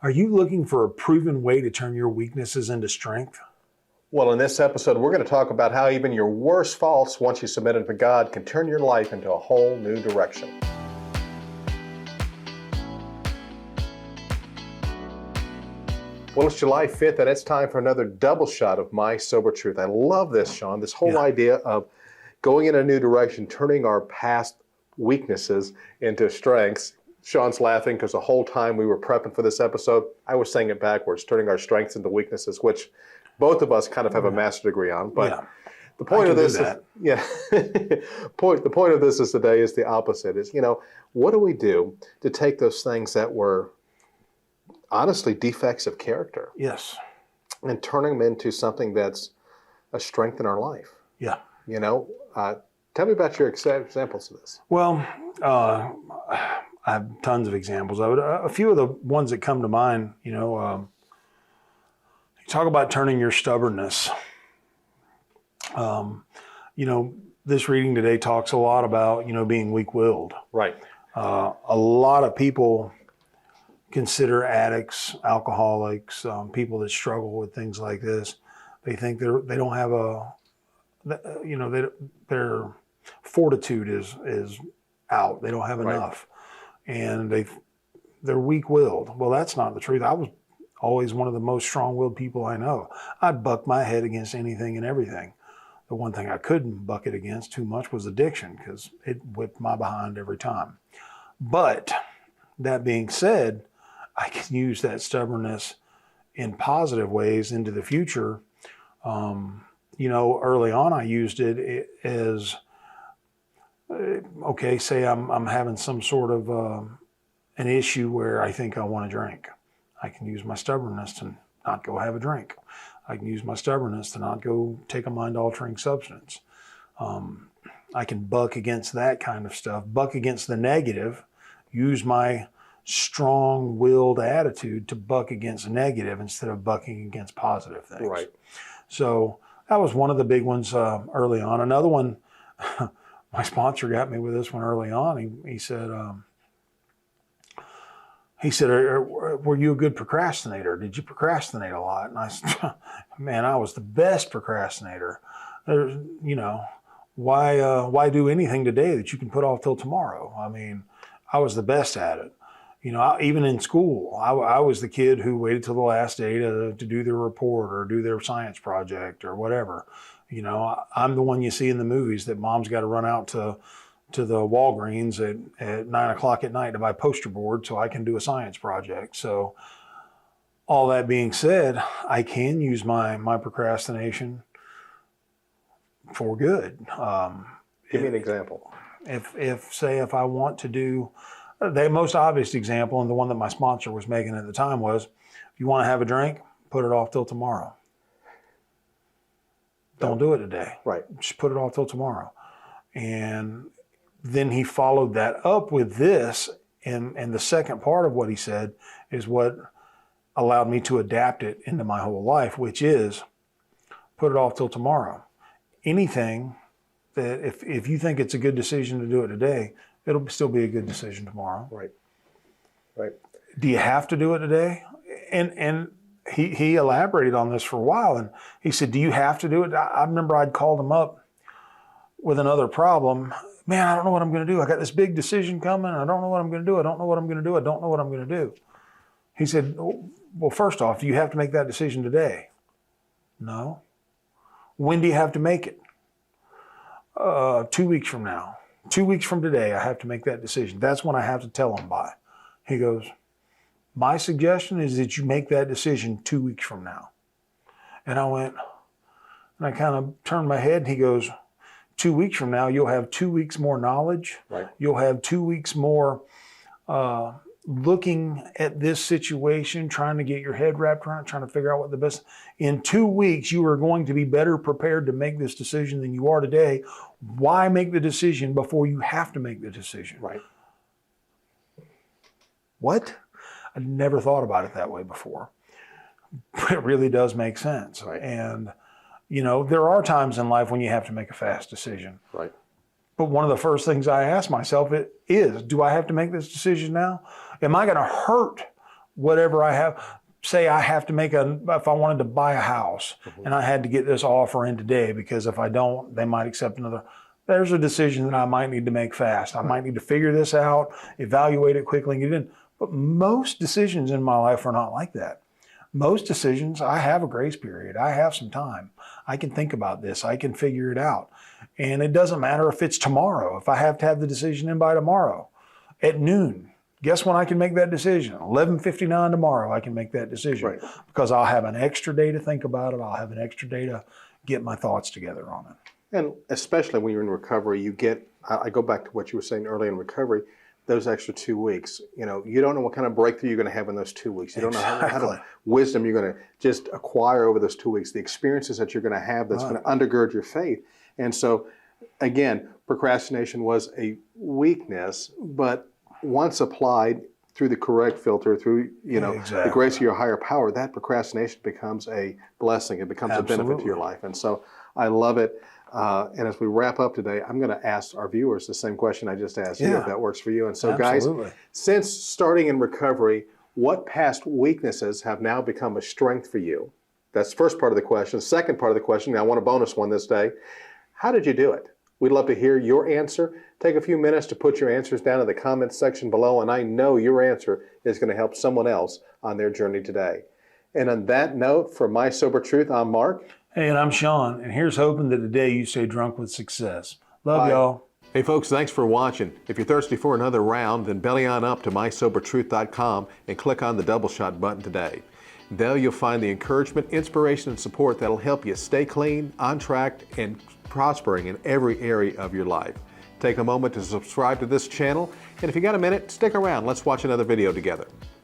Are you looking for a proven way to turn your weaknesses into strength? Well, in this episode, we're going to talk about how even your worst faults, once you submit them to God, can turn your life into a whole new direction. Well, it's July 5th, and it's time for another double shot of My Sober Truth. I love this, Sean, this whole idea of going in a new direction, turning our past weaknesses into strengths. Sean's laughing because the whole time we were prepping for this episode, I was saying it backwards, turning our strengths into weaknesses, which both of us kind of have a master's degree on. But the point of this is, the point of this is today is the opposite. Is, what do we do to take those things that were honestly defects of character, and turn them into something that's a strength in our life? Tell me about your examples of this. Well, I have tons of examples of it. A few of the ones that come to mind, you talk about turning your stubbornness. This reading today talks a lot about, being weak-willed. Right. A lot of people consider addicts, alcoholics, people that struggle with things like this. They think they don't have their fortitude is out. They don't have enough. And they're weak-willed. Well, that's not the truth. I was always one of the most strong-willed people I know. I'd buck my head against anything and everything. The one thing I couldn't buck it against too much was addiction, because it whipped my behind every time. But that being said, I can use that stubbornnness in positive ways into the future. Early on I used it as, say I'm having some sort of an issue where I think I want to drink. I can use my stubbornness to not go have a drink. I can use my stubbornness to not go take a mind-altering substance. I can buck against that kind of stuff, buck against the negative, use my strong-willed attitude to buck against negative instead of bucking against positive things. Right. So that was one of the big ones early on. Another one, my sponsor got me with this one early on. He said, were you a good procrastinator? Did you procrastinate a lot? And I said, man, I was the best procrastinator. Why do anything today that you can put off till tomorrow? I mean, I was the best at it. Even in school, I was the kid who waited till the last day to do their report or do their science project or whatever. I'm the one you see in the movies that mom's got to run out to the Walgreens at 9 o'clock at night to buy poster board so I can do a science project. So all that being said, I can use my procrastination for good. Give me an example. If I want to do, the most obvious example, and the one that my sponsor was making at the time, was, if you want to have a drink, put it off till tomorrow. Don't do it today. Right. Just put it off till tomorrow. And then he followed that up with this, and the second part of what he said is what allowed me to adapt it into my whole life, which is put it off till tomorrow. Anything that if you think it's a good decision to do it today, it'll still be a good decision tomorrow. Right. Right. Do you have to do it today? And he elaborated on this for a while, and he said, do you have to do it? I remember I'd called him up with another problem. Man, I don't know what I'm going to do. I got this big decision coming. I don't know what I'm going to do. I don't know what I'm going to do. I don't know what I'm going to do. He said, well, first off, do you have to make that decision today? No. When do you have to make it? 2 weeks from now. 2 weeks from today, I have to make that decision. That's when I have to tell him by. He goes, my suggestion is that you make that decision 2 weeks from now. And I went, and I kind of turned my head, and he goes, 2 weeks from now, you'll have 2 weeks more knowledge. Right. You'll have 2 weeks more looking at this situation, trying to get your head wrapped around it, trying to figure out what the best. In 2 weeks, you are going to be better prepared to make this decision than you are today. Why make the decision before you have to make the decision? Right. What? I never thought about it that way before. It really does make sense. Right. And, there are times in life when you have to make a fast decision. Right. But one of the first things I ask myself is, do I have to make this decision now? Am I going to hurt whatever I have. Say I have to if I wanted to buy a house and I had to get this offer in today, because if I don't, they might accept another. There's a decision that I might need to make fast. I might need to figure this out, evaluate it quickly, and get it in. But most decisions in my life are not like that. Most decisions, I have a grace period. I have some time. I can think about this. I can figure it out. And it doesn't matter if it's tomorrow. If I have to have the decision in by tomorrow at noon, guess when I can make that decision? 11:59 tomorrow, I can make that decision. Right. Because I'll have an extra day to think about it. I'll have an extra day to get my thoughts together on it. And especially when you're in recovery, you get, I go back to what you were saying earlier in recovery, those extra 2 weeks. You know, you don't know what kind of breakthrough you're going to have in those 2 weeks. You don't know how to wisdom you're going to just acquire over those 2 weeks, the experiences that you're going to have that's going to undergird your faith. And so, again, procrastination was a weakness, but once applied through the correct filter, through, you know, the grace of your higher power, that procrastination becomes a blessing. It becomes a benefit to your life. And so I love it. And as we wrap up today, I'm going to ask our viewers the same question I just asked you, if that works for you. And so, guys, since starting in recovery, what past weaknesses have now become a strength for you? That's the first part of the question. Second part of the question, I want a bonus one this day. How did you do it? We'd love to hear your answer. Take a few minutes to put your answers down in the comments section below, and I know your answer is going to help someone else on their journey today. And on that note, for My Sober Truth, I'm Mark. Hey, and I'm Sean, and here's hoping that today you stay drunk with success. Love y'all. Hey folks, thanks for watching. If you're thirsty for another round, then belly on up to mysobertruth.com and click on the double shot button today. There you'll find the encouragement, inspiration, and support that'll help you stay clean, on track, and prospering in every area of your life. Take a moment to subscribe to this channel, and if you got a minute, stick around. Let's watch another video together.